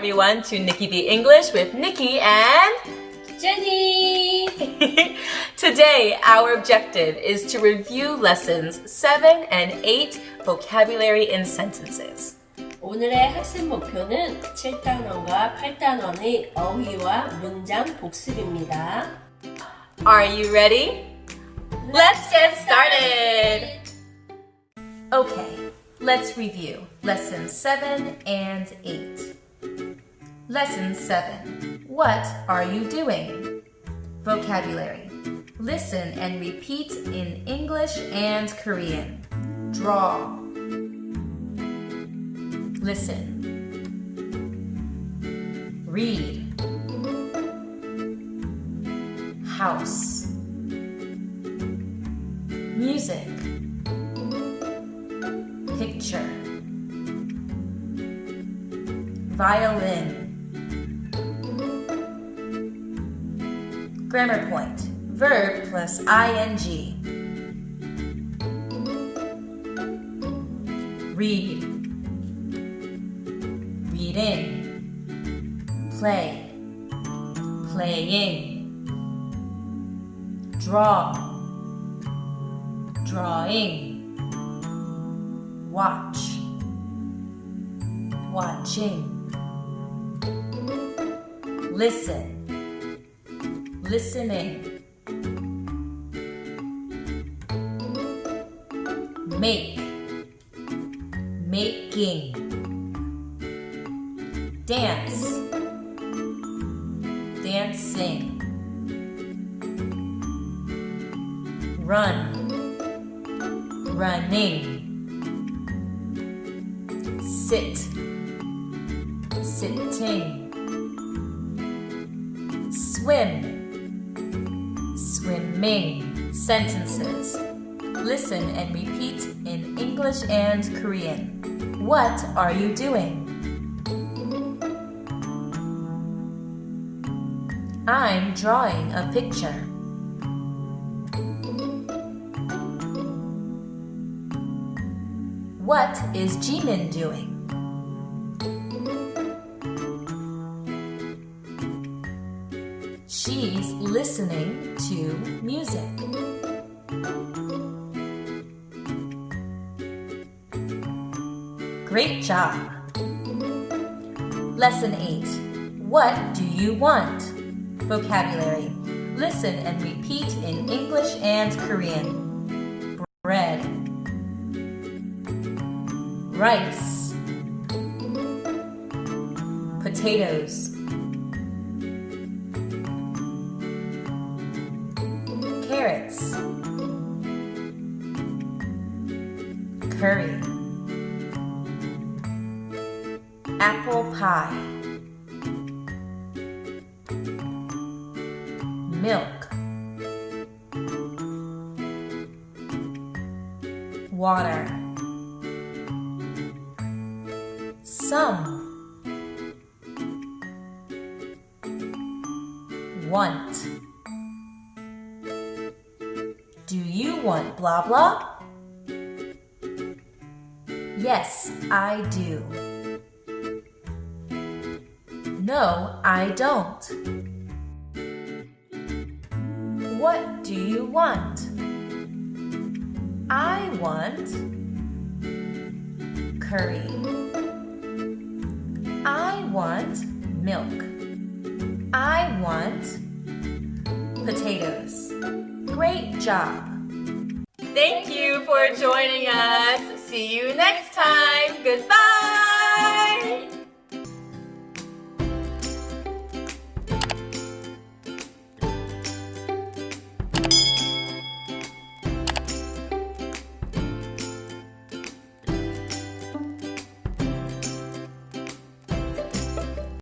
everyone to Niki B English with Niki and Jenny! Today, our objective is to review lessons 7 and 8 vocabulary in sentences. 오늘의 학습 목표는 7단원과 8단원의 어휘와 문장 복습입니다. Are you ready? Let's get started! Okay, let's review lessons 7 and 8. Lesson 7. What are you doing? Vocabulary. Listen and repeat in English and Korean. Draw. Listen. Read. House. Music. Picture. Violin. Grammar point. Verb plus ing. Read. Reading. Play. Playing. Draw. Drawing. Watch. Watching. Listen. Listening. Make. Making. Dance. Dancing. Run. Running. Sit. Sitting. Swim. Swimming. Sentences. Listen and repeat in English and Korean. What are you doing? I'm drawing a picture. What is Jimin doing? She's listening to music. Great job! Lesson 8. What do you want? Vocabulary. Listen and repeat in English and Korean. Bread. Rice. Potatoes. Carrots. Curry. Apple pie. Milk. Water. Some. Want. Do you want blah blah? Yes, I do. No, I don't. What do you want? I want curry. I want milk. I want potatoes. Great job! Thank you for joining us. See you next time. Goodbye!